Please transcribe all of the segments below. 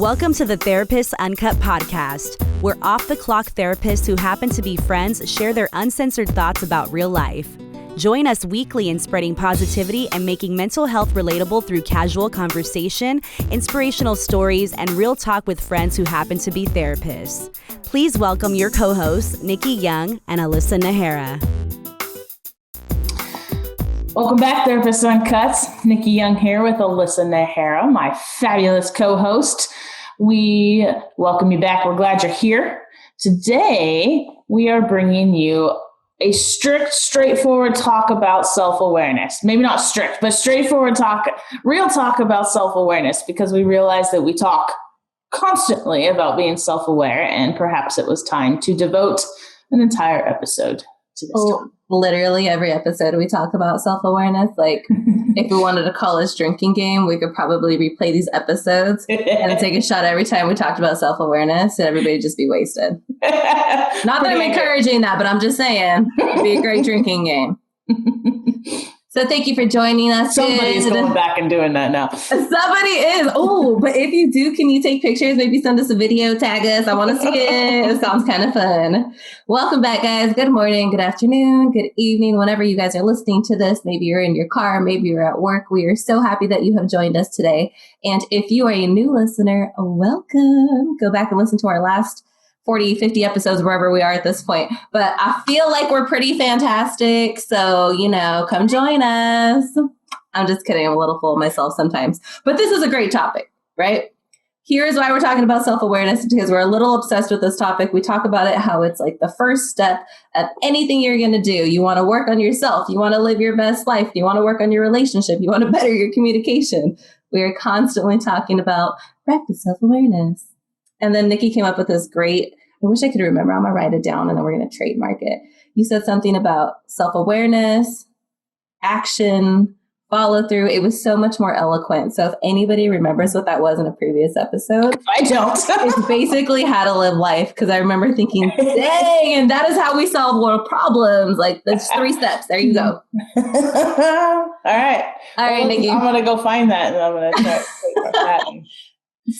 Welcome to the Therapists Uncut Podcast, where off-the-clock therapists who happen to be friends share their uncensored thoughts about real life. Join us weekly in spreading positivity and making mental health relatable through casual conversation, inspirational stories, and real talk with friends who happen to be therapists. Please welcome your co-hosts, Nikki Young and Alyssa Nahara. Welcome back, Therapists Uncut. Nikki Young here with Alyssa Nahara, my fabulous co-host. We welcome you back. We're glad you're here. Today, we are bringing you a straightforward talk about self-awareness. Maybe not strict, but straightforward talk, real talk about self-awareness, because we realize that we talk constantly about being self-aware, and perhaps it was time to devote an entire episode to this topic. Literally every episode we talk about self-awareness. Like if we wanted a college drinking game, we could probably replay these episodes and take a shot every time we talked about self-awareness and everybody just be wasted. Not that I'm encouraging that, but I'm just saying it'd be a great drinking game. So thank you for joining us. Somebody's going back and doing that now. Somebody is. Oh, but if you do, can you take pictures? Maybe send us a video, tag us. I want to see it. It sounds kind of fun. Welcome back, guys. Good morning, good afternoon, good evening, whenever you guys are listening to this. Maybe you're in your car, maybe you're at work. We are so happy that you have joined us today. And if you are a new listener, welcome. Go back and listen to our last 40, 50 episodes, wherever we are at this point. But I feel like we're pretty fantastic. So, come join us. I'm just kidding. I'm a little full of myself sometimes. But this is a great topic, right? Here's why we're talking about self-awareness, because we're a little obsessed with this topic. We talk about it, how it's like the first step of anything you're going to do. You want to work on yourself. You want to live your best life. You want to work on your relationship. You want to better your communication. We are constantly talking about practice self-awareness. And then Nikki came up with this great, I wish I could remember, I'm going to write it down and then we're going to trademark it. You said something about self-awareness, action, follow through. It was so much more eloquent. So if anybody remembers what that was in a previous episode, I don't. It's basically how to live life. Because I remember thinking, dang, and that is how we solve world problems. Like there's 3 steps. There you go. All right. Nikki. I'm going to go find that and I'm going to try that.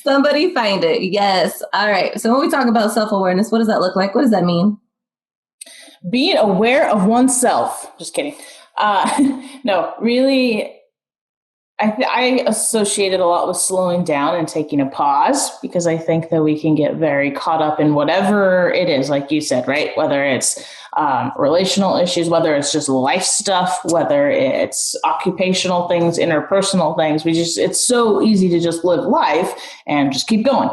Somebody find it. Yes. All right. So when we talk about self-awareness, what does that look like? What does that mean? Being aware of oneself. Just kidding. No, really, I associate it a lot with slowing down and taking a pause, because I think that we can get very caught up in whatever it is, like you said, right? Whether it's relational issues, whether it's just life stuff, whether it's occupational things, interpersonal things. It's so easy to just live life and just keep going.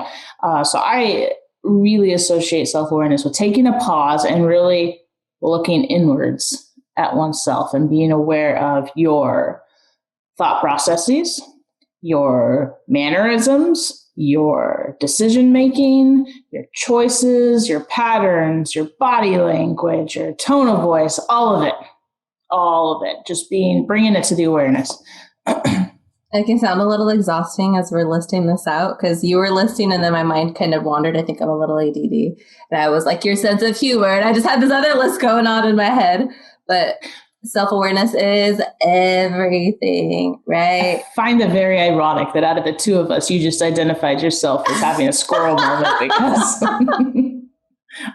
So I really associate self-awareness with taking a pause and really looking inwards at oneself and being aware of your thought processes, your mannerisms, your decision-making, your choices, your patterns, your body language, your tone of voice, all of it, just bringing it to the awareness. It can sound a little exhausting as we're listing this out, because you were listing and then my mind kind of wandered. I think I'm a little ADD. And I was like, your sense of humor. And I just had this other list going on in my head. But self-awareness is everything, right? I find it very ironic that out of the 2 of us, you just identified yourself as having a squirrel moment, because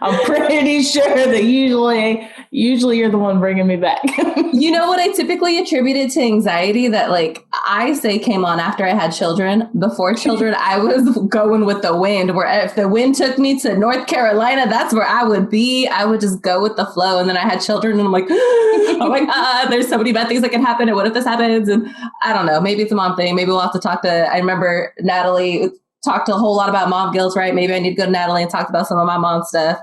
I'm pretty sure that usually you're the one bringing me back. You know what I typically attributed to anxiety that I say came on after I had children. Before children, I was going with the wind, where if the wind took me to North Carolina, that's where I would be. I would just go with the flow. And then I had children and I'm like, oh my God, there's so many bad things that can happen. And what if this happens? And I don't know, maybe it's a mom thing. Maybe we'll have to talk to, I remember Natalie talked a whole lot about mom guilt, right? Maybe I need to go to Natalie and talk about some of my mom stuff.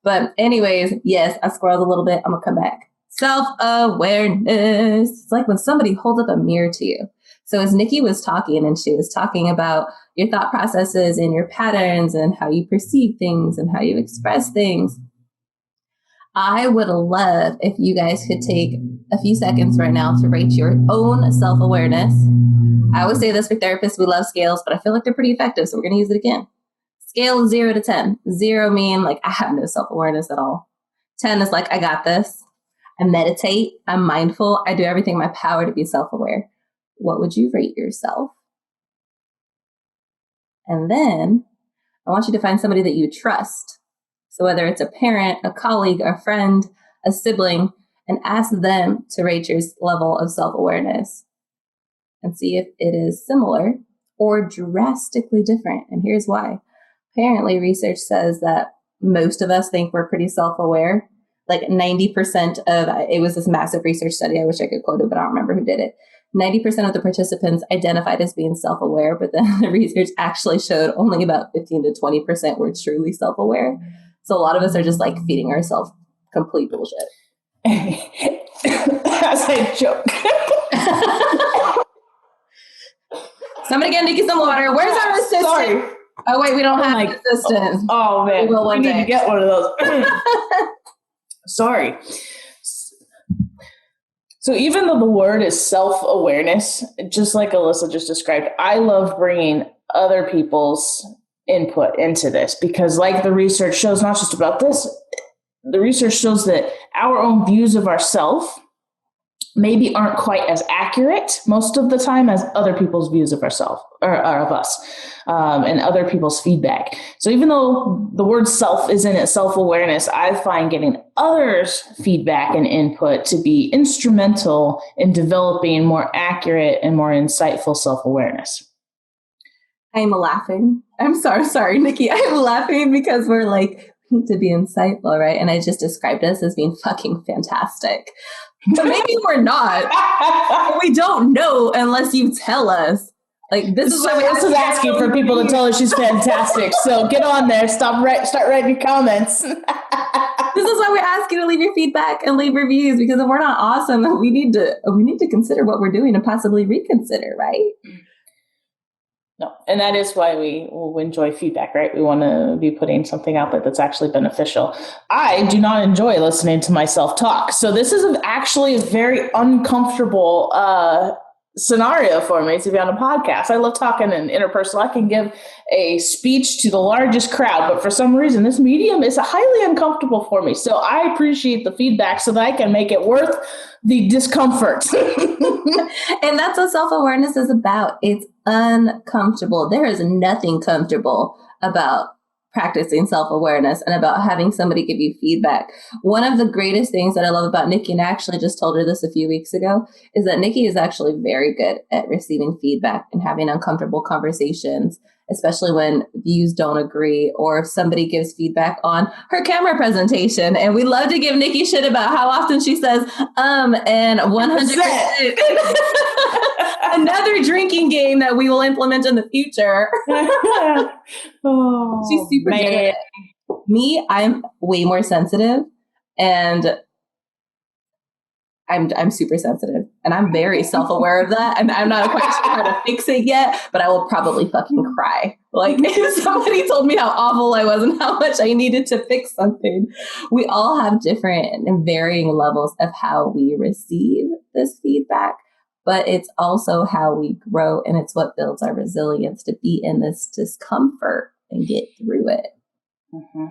But anyways, yes, I squirreled a little bit. I'm going to come back. Self-awareness. It's like when somebody holds up a mirror to you. So as Nikki was talking, and she was talking about your thought processes and your patterns and how you perceive things and how you express things, I would love if you guys could take a few seconds right now to rate your own self-awareness. I always say this for therapists, we love scales, but I feel like they're pretty effective, so we're going to use it again. Scale 0 to 10. 0 mean I have no self-awareness at all. 10 is I got this. I meditate. I'm mindful. I do everything in my power to be self-aware. What would you rate yourself? And then I want you to find somebody that you trust. So whether it's a parent, a colleague, a friend, a sibling, and ask them to rate your level of self-awareness and see if it is similar or drastically different. And here's why. Apparently, research says that most of us think we're pretty self-aware. Like 90% of, it was this massive research study, I wish I could quote it, but I don't remember who did it. 90% of the participants identified as being self-aware, but then the research actually showed only about 15 to 20% were truly self-aware. So a lot of us are just like feeding ourselves complete bullshit. As I joke. Somebody get Nikki some water. Where's our assistant? Sorry. Oh, wait, we don't have an assistant. Oh, man. We need to get one of those. Sorry. So even though the word is self-awareness, just like Alyssa just described, I love bringing other people's input into this because like the research shows, not just about this, the research shows that our own views of ourselves maybe aren't quite as accurate most of the time as other people's views of ourselves or of us and other people's feedback. So even though the word self is in it, self-awareness, I find getting others' feedback and input to be instrumental in developing more accurate and more insightful self-awareness. I'm laughing. I'm sorry, Nikki. I'm laughing because we're like, we need to be insightful, right? And I just described us as being fucking fantastic. But maybe we're not. We don't know unless you tell us. Like this is so why Alyssa's asking for people to tell her she's fantastic. So get on there. Start writing your comments. This is why we ask you to leave your feedback and leave reviews, because if we're not awesome, then we need to consider what we're doing and possibly reconsider, right? No, and that is why we enjoy feedback, right? We want to be putting something out there that's actually beneficial. I do not enjoy listening to myself talk. So this is actually a very uncomfortable scenario for me to be on a podcast. I love talking in interpersonal. I can give a speech to the largest crowd, but for some reason, this medium is highly uncomfortable for me. So I appreciate the feedback so that I can make it worth the discomfort. And that's what self-awareness is about. It's uncomfortable. There is nothing comfortable about practicing self-awareness and about having somebody give you feedback. One of the greatest things that I love about Nikki, and I actually just told her this a few weeks ago, is that Nikki is actually very good at receiving feedback and having uncomfortable conversations, especially when views don't agree or if somebody gives feedback on her camera presentation. And we love to give Nikki shit about how often she says, and 100%. Another drinking game that we will implement in the future. Oh, she's super good at it. Me, I'm way more sensitive, and I'm super sensitive, and I'm very self-aware of that. And I'm not quite sure how to fix it yet, but I will probably fucking cry. Like if somebody told me how awful I was and how much I needed to fix something. We all have different and varying levels of how we receive this feedback, but it's also how we grow, and it's what builds our resilience to be in this discomfort and get through it. Mm-hmm.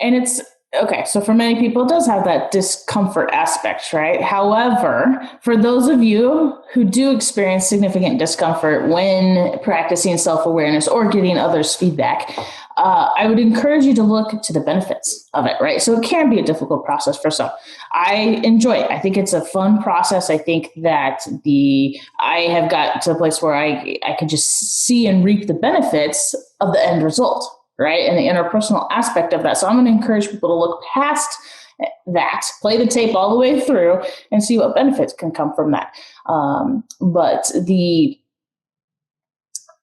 And it's okay. So for many people, it does have that discomfort aspect, right? However, for those of you who do experience significant discomfort when practicing self-awareness or getting others' feedback, I would encourage you to look to the benefits of it, right? So it can be a difficult process for some. I enjoy it. I think it's a fun process. I think that I have got to a place where I can just see and reap the benefits of the end result, right? And the interpersonal aspect of that. So I'm going to encourage people to look past that, play the tape all the way through and see what benefits can come from that.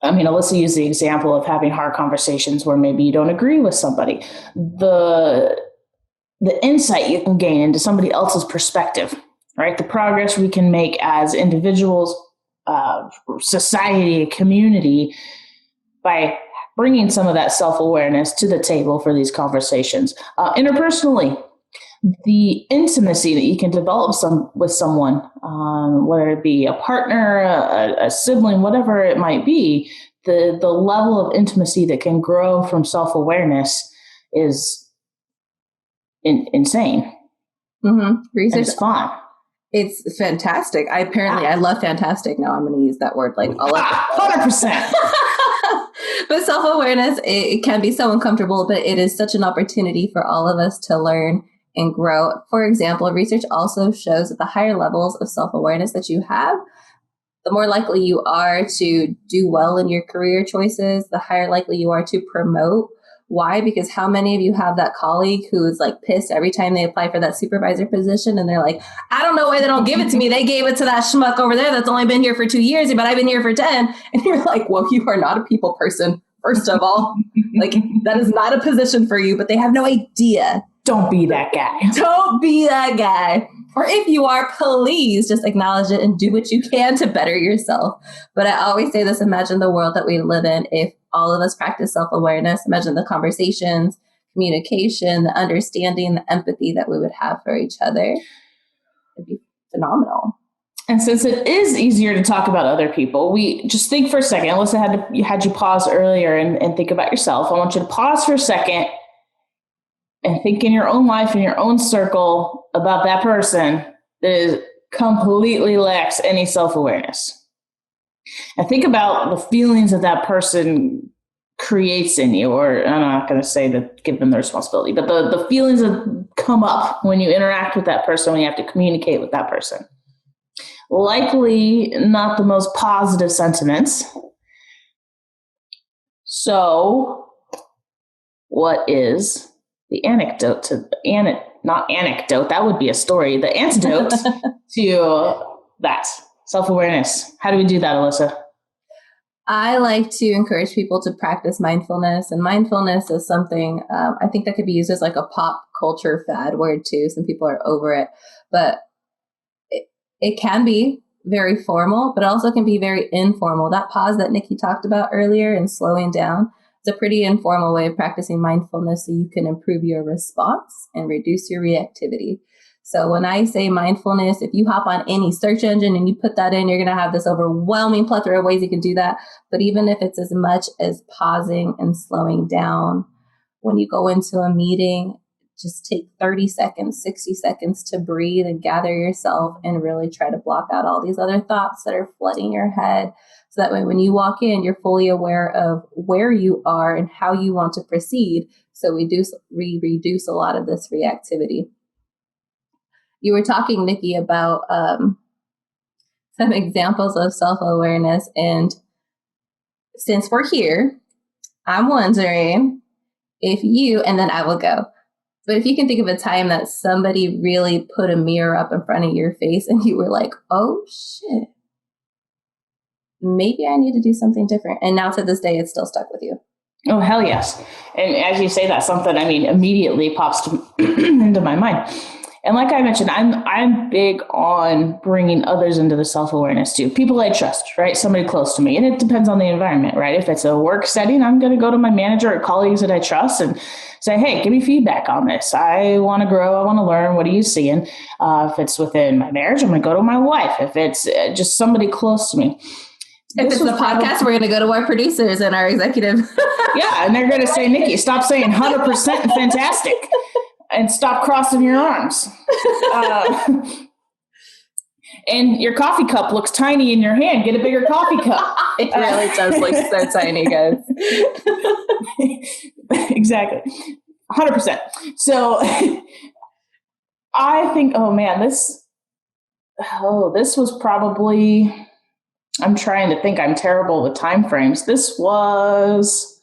Alyssa used the example of having hard conversations where maybe you don't agree with somebody. The insight you can gain into somebody else's perspective, right? The progress we can make as individuals, society, community, by bringing some of that self-awareness to the table for these conversations. Interpersonally, the intimacy that you can develop with someone, whether it be a partner, a sibling, whatever it might be, the level of intimacy that can grow from self-awareness is insane. Mm-hmm. Research. And it's fun. It's fantastic. I love fantastic. Now I'm going to use that word like all 100%. But self-awareness, it can be so uncomfortable, but it is such an opportunity for all of us to learn and grow. For example, research also shows that the higher levels of self-awareness that you have, the more likely you are to do well in your career choices, the higher likely you are to promote. Why? Because how many of you have that colleague who's like pissed every time they apply for that supervisor position and they're like, I don't know why they don't give it to me. They gave it to that schmuck over there that's only been here for 2 years, but I've been here for 10. And you're like, well, you are not a people person, first of all. Like, that is not a position for you, but they have no idea. Don't be that guy. Don't be that guy. Or if you are, please just acknowledge it and do what you can to better yourself. But I always say this, imagine the world that we live in if all of us practice self-awareness. Imagine the conversations, communication, the understanding, the empathy that we would have for each other. It'd be phenomenal. And since it is easier to talk about other people, we just think for a second. Alyssa had you pause earlier and think about yourself. I want you to pause for a second and think in your own life, in your own circle, about that person that is completely lacks any self-awareness. And think about the feelings that person creates in you, or I'm not going to say that give them the responsibility, but the feelings that come up when you interact with that person, when you have to communicate with that person. Likely not the most positive sentiments. So what is the anecdote not anecdote, that would be a story, the antidote to that self-awareness? How do we do that, Alyssa? I like to encourage people to practice mindfulness, and mindfulness is something I think that could be used as like a pop culture fad word too. Some people are over it, but it can be very formal, but also can be very informal. That pause that Nikki talked about earlier and slowing down, it's a pretty informal way of practicing mindfulness so you can improve your response and reduce your reactivity. So when I say mindfulness, if you hop on any search engine and you put that in, you're going to have this overwhelming plethora of ways you can do that. But even if it's as much as pausing and slowing down, when you go into a meeting, just take 30 seconds, 60 seconds to breathe and gather yourself and really try to block out all these other thoughts that are flooding your head. So that way, when you walk in, you're fully aware of where you are and how you want to proceed. So we reduce a lot of this reactivity. You were talking, Nikki, about some examples of self-awareness. And since we're here, I'm wondering if you, and then I will go, but if you can think of a time that somebody really put a mirror up in front of your face and you were like, oh, shit, maybe I need to do something different. And now to this day, it's still stuck with you. Oh, hell yes. And as you say that, something, immediately pops into my mind. And like I mentioned, I'm big on bringing others into the self-awareness too. People I trust, right? Somebody close to me. And it depends on the environment, right? If it's a work setting, I'm going to go to my manager or colleagues that I trust and say, hey, give me feedback on this. I want to grow. I want to learn. What are you seeing? If it's within my marriage, I'm going to go to my wife. If it's just somebody close to me. If it's a podcast, we're going to go to our producers and our executive. Yeah. And they're going to say, Nikki, stop saying 100% and fantastic. And stop crossing your arms. And your coffee cup looks tiny in your hand. Get a bigger coffee cup. It really does look so tiny, guys. Exactly. 100%. So I think, this was probably, I'm trying to think, I'm terrible with time frames. This was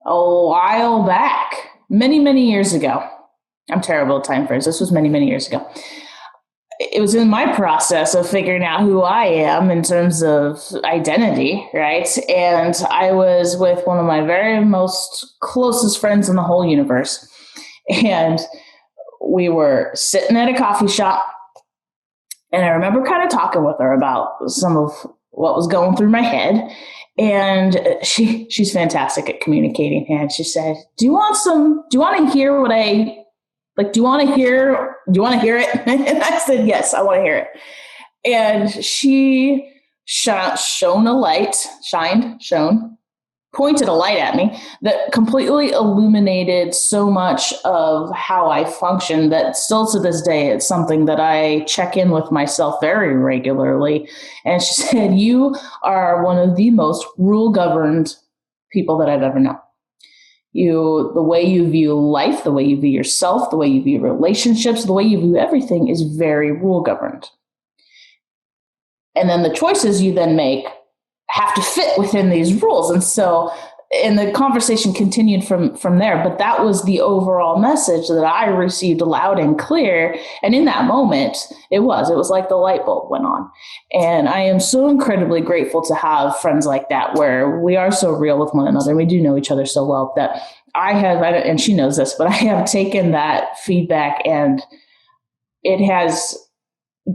a while back. Many, many years ago. I'm terrible at time frames. This was many, many years ago. It was in my process of figuring out who I am in terms of identity, right? And I was with one of my very most closest friends in the whole universe. And we were sitting at a coffee shop. And I remember kind of talking with her about some of what was going through my head. And she's fantastic at communicating. And she said, do you want to hear what do you want to hear it? And I said, yes, I want to hear it. And she pointed a light at me that completely illuminated so much of how I function that still to this day, it's something that I check in with myself very regularly. And she said, you are one of the most rule-governed people that I've ever known. The way you view life, the way you view yourself, the way you view relationships, the way you view everything is very rule governed. And then the choices you then make have to fit within these rules. And the conversation continued from there. But that was the overall message that I received loud and clear. And in that moment, it was like the light bulb went on. And I am so incredibly grateful to have friends like that, where we are so real with one another. We do know each other so well that and she knows this, but I have taken that feedback, and it has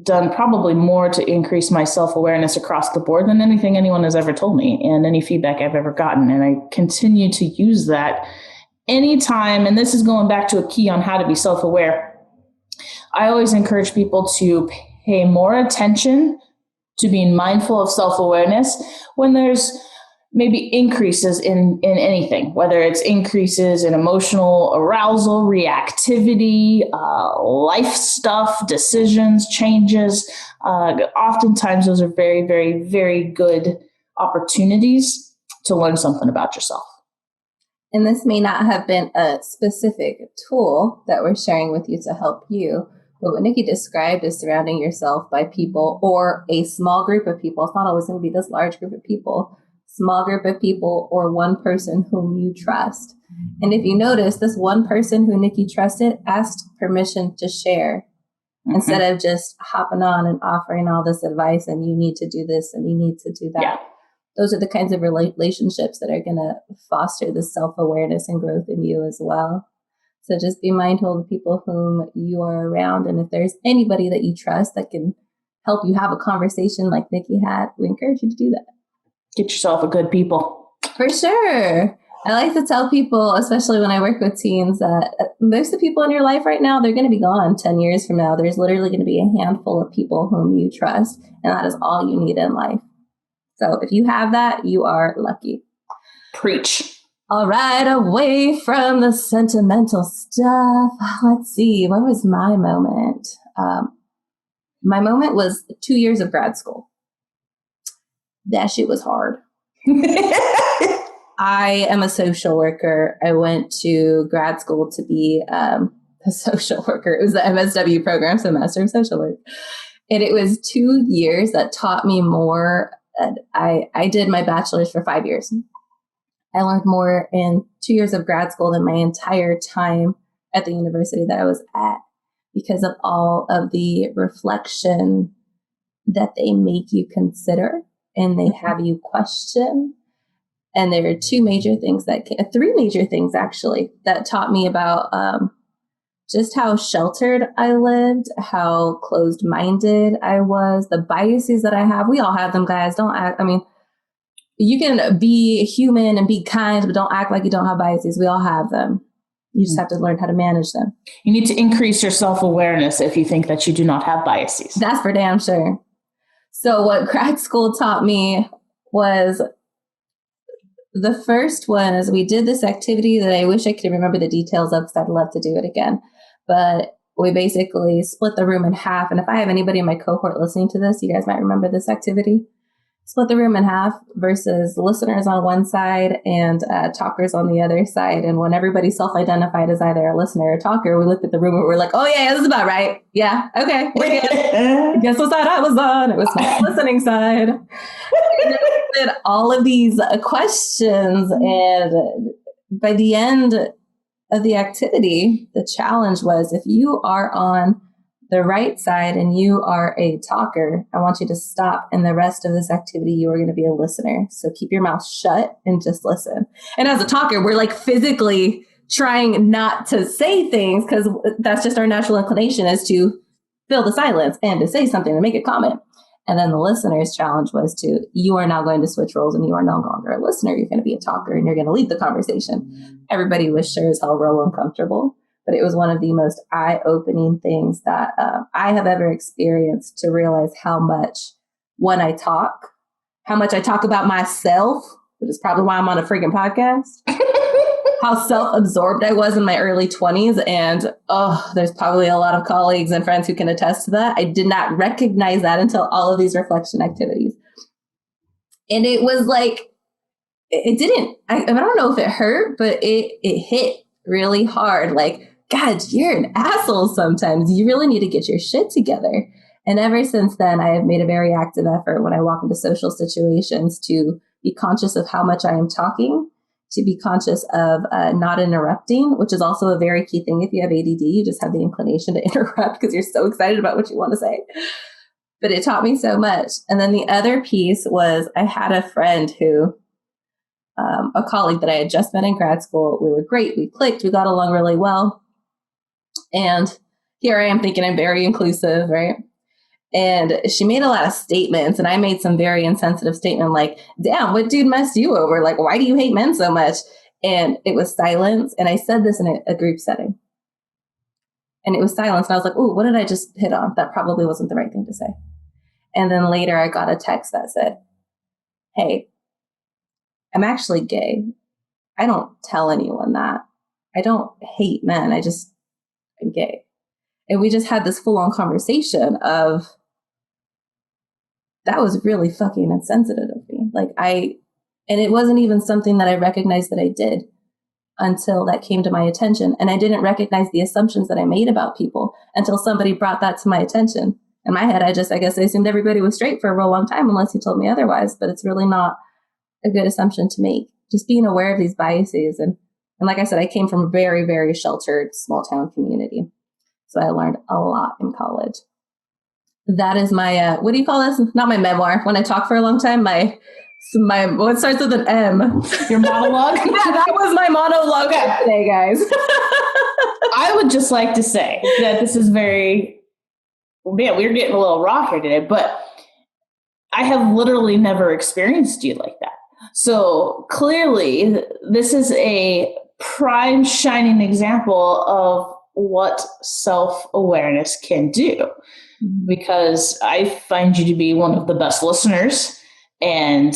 done probably more to increase my self-awareness across the board than anything anyone has ever told me and any feedback I've ever gotten. And I continue to use that anytime. And this is going back to a key on how to be self-aware. I always encourage people to pay more attention to being mindful of self-awareness when there's maybe increases in anything, whether it's increases in emotional arousal, reactivity, life stuff, decisions, changes. Oftentimes those are very, very, very good opportunities to learn something about yourself. And this may not have been a specific tool that we're sharing with you to help you, but what Nikki described is surrounding yourself by people or a small group of people. It's not always going to be this large group of people. Small group of people or one person whom you trust. And if you notice, this one person who Nikki trusted asked permission to share instead of just hopping on and offering all this advice and you need to do this and you need to do that. Yeah. Those are the kinds of relationships that are going to foster the self-awareness and growth in you as well. So just be mindful of the people whom you are around. And if there's anybody that you trust that can help you have a conversation like Nikki had, we encourage you to do that. Get yourself a good people. For sure. I like to tell people, especially when I work with teens, that most of the people in your life right now, they're going to be gone 10 years from now. There's literally going to be a handful of people whom you trust, and that is all you need in life. So if you have that, you are lucky. Preach. All right, away from the sentimental stuff. Let's see, where was my moment? My moment was 2 years of grad school. That shit was hard. I am a social worker. I went to grad school to be a social worker. It was the MSW program, so Master of Social Work. And it was 2 years that taught me more. I did my bachelor's for 5 years. I learned more in 2 years of grad school than my entire time at the university that I was at, because of all of the reflection that they make you consider and they have you question. And there are three major things actually that taught me about just how sheltered I lived, how closed-minded I was, the biases that I have. We all have them, guys. You can be human and be kind, but don't act like you don't have biases. We all have them. You just have to learn how to manage them. You need to increase your self-awareness if you think that you do not have biases. That's for damn sure. So what grad school taught me was, the first one is we did this activity that I wish I could remember the details of because I'd love to do it again. But we basically split the room in half. And if I have anybody in my cohort listening to this, you guys might remember this activity. Split the room in half versus listeners on one side and talkers on the other side. And when everybody self-identified as either a listener or a talker, we looked at the room and we were like, oh yeah, this is about right. Yeah, okay, we're good. Guess what side I was on? It was my listening side. And then we did all of these questions. And by the end of the activity, the challenge was, if you are on the right side and you are a talker, I want you to stop, and the rest of this activity you are going to be a listener. So keep your mouth shut and just listen. And as a talker, we're like physically trying not to say things because that's just our natural inclination, is to fill the silence and to say something and make a comment. And then the listener's challenge was you are now going to switch roles and you are no longer a listener. You're going to be a talker and you're going to lead the conversation. Everybody was sure as hell real uncomfortable. But it was one of the most eye-opening things that I have ever experienced, to realize how much, when I talk, how much I talk about myself, which is probably why I'm on a freaking podcast, how self-absorbed I was in my early 20s. And there's probably a lot of colleagues and friends who can attest to that. I did not recognize that until all of these reflection activities. And it was like, it didn't, I don't know if it hurt, but it hit really hard. Like, God, you're an asshole sometimes. You really need to get your shit together. And ever since then, I have made a very active effort when I walk into social situations to be conscious of how much I am talking, to be conscious of not interrupting, which is also a very key thing. If you have ADD, you just have the inclination to interrupt because you're so excited about what you want to say. But it taught me so much. And then the other piece was I had a friend who, a colleague that I had just met in grad school. We were great. We clicked. We got along really well. And here I am thinking I'm very inclusive, right? And she made a lot of statements, and I made some very insensitive statement like, damn, what dude messed you over? Like, why do you hate men so much? And it was silence. And I said this in a group setting. And it was silence. And I was like, oh, what did I just hit on? That probably wasn't the right thing to say. And then later I got a text that said, hey, I'm actually gay. I don't tell anyone that. I don't hate men. I'm gay. And we just had this full-on conversation of, that was really fucking insensitive of me. And it wasn't even something that I recognized that I did until that came to my attention. And I didn't recognize the assumptions that I made about people until somebody brought that to my attention. In my head, I guess I assumed everybody was straight for a real long time unless you told me otherwise, but it's really not a good assumption to make. Just being aware of these biases. And like I said, I came from a very, very sheltered small town community. So I learned a lot in college. That is my, what do you call this? Not my memoir. When I talk for a long time, my what starts with an M? Your monologue? Yeah, that was my monologue today, guys. I would just like to say that this is very, man, we're getting a little raw here today, but I have literally never experienced you like that. So clearly, this is a prime shining example of what self-awareness can do, because I find you to be one of the best listeners and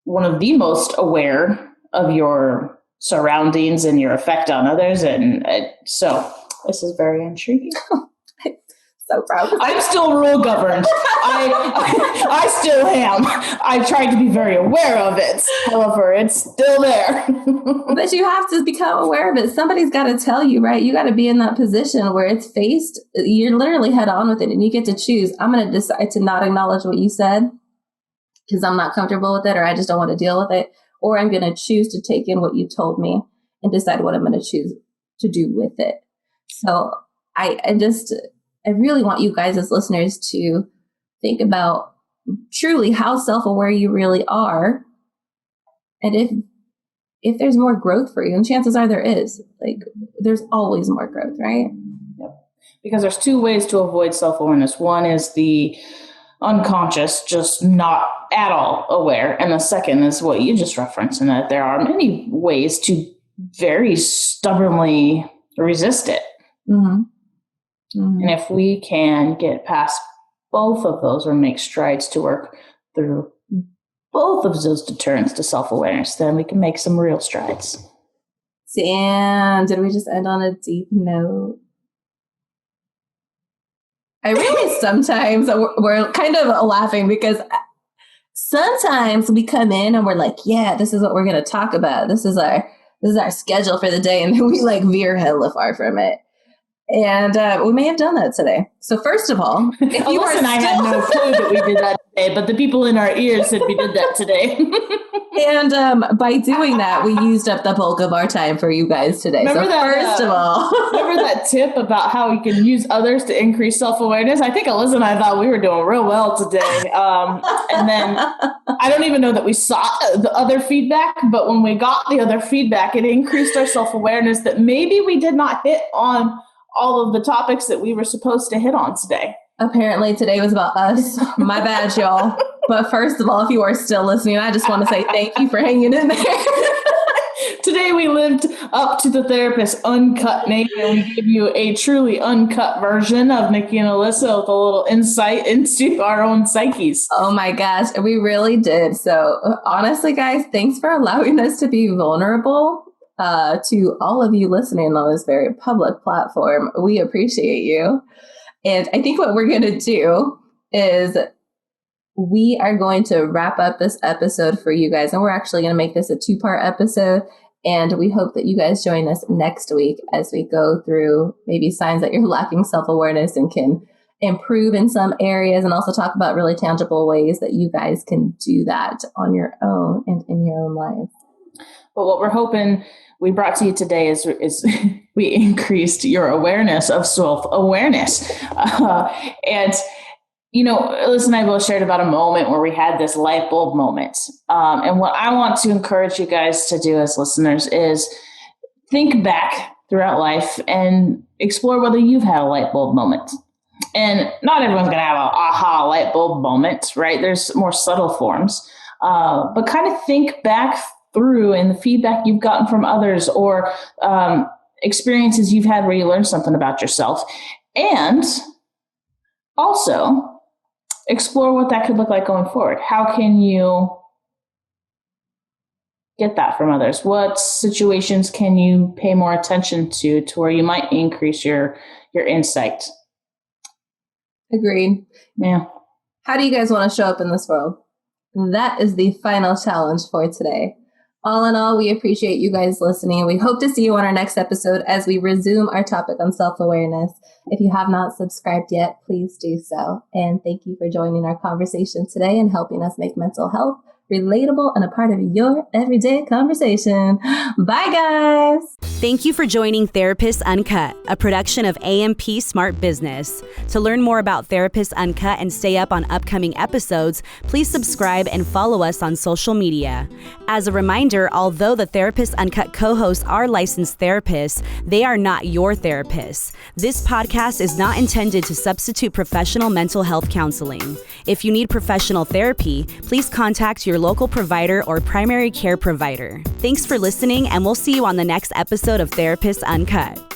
one of the most aware of your surroundings and your effect on others. And so this is very intriguing. So proud. I'm still rule governed. I still am. I tried to be very aware of it. However, it's still there. But you have to become aware of it. Somebody's got to tell you, right? You got to be in that position where it's faced. You're literally head on with it, and you get to choose. I'm going to decide to not acknowledge what you said because I'm not comfortable with it, or I just don't want to deal with it. Or I'm going to choose to take in what you told me and decide what I'm going to choose to do with it. So I really want you guys as listeners to think about truly how self-aware you really are. And if there's more growth for you, and chances are there is, there's always more growth, right? Yep. Because there's two ways to avoid self-awareness. One is the unconscious, just not at all aware. And the second is what you just referenced, and that there are many ways to very stubbornly resist it. Mm-hmm. Mm-hmm. And if we can get past both of those or make strides to work through both of those deterrents to self-awareness, then we can make some real strides. Damn, did we just end on a deep note? I really sometimes, we're kind of laughing because sometimes we come in and we're like, yeah, this is what we're going to talk about. This is our schedule for the day. And then we veer hella far from it. And we may have done that today. So first of all, if you Alyssa and I had no clue that we did that today, but the people in our ears said we did that today. And by doing that, we used up the bulk of our time for you guys today. Remember first of all, remember that tip about how we can use others to increase self-awareness? I think Alyssa and I thought we were doing real well today. And then I don't even know that we saw the other feedback, but when we got the other feedback, it increased our self-awareness that maybe we did not hit on all of the topics that we were supposed to hit on today. Apparently today was about us. My bad, y'all. But first of all, if you are still listening, I just want to say thank you for hanging in there. Today we lived up to the Therapists Uncut name, and we gave you a truly uncut version of Nikki and Alyssa with a little insight into our own psyches. Oh my gosh, we really did. So honestly, guys, thanks for allowing us to be vulnerable. To all of you listening on this very public platform, we appreciate you. And I think what we're going to do is we are going to wrap up this episode for you guys. And we're actually going to make this a 2-part episode. And we hope that you guys join us next week as we go through maybe signs that you're lacking self-awareness and can improve in some areas, and also talk about really tangible ways that you guys can do that on your own and in your own life. But what we're hoping we brought to you today is we increased your awareness of self-awareness. And, Alyssa and I both shared about a moment where we had this light bulb moment. And what I want to encourage you guys to do as listeners is think back throughout life and explore whether you've had a light bulb moment. And not everyone's going to have an aha light bulb moment, right? There's more subtle forms. But kind of think back through and the feedback you've gotten from others, or experiences you've had where you learned something about yourself. And also explore what that could look like going forward. How can you get that from others? What situations can you pay more attention to where you might increase your insight? Agreed. Yeah. How do you guys want to show up in this world? That is the final challenge for today. All in all, we appreciate you guys listening. We hope to see you on our next episode as we resume our topic on self-awareness. If you have not subscribed yet, please do so. And thank you for joining our conversation today and helping us make mental health relatable and a part of your everyday conversation. Bye, guys. Thank you for joining Therapists Uncut, a production of AMP Smart Business. To learn more about Therapists Uncut and stay up on upcoming episodes, please subscribe and follow us on social media. As a reminder, although the Therapists Uncut co-hosts are licensed therapists, they are not your therapists. This podcast is not intended to substitute professional mental health counseling. If you need professional therapy, please contact your local provider or primary care provider. Thanks for listening, and we'll see you on the next episode of Therapists Uncut.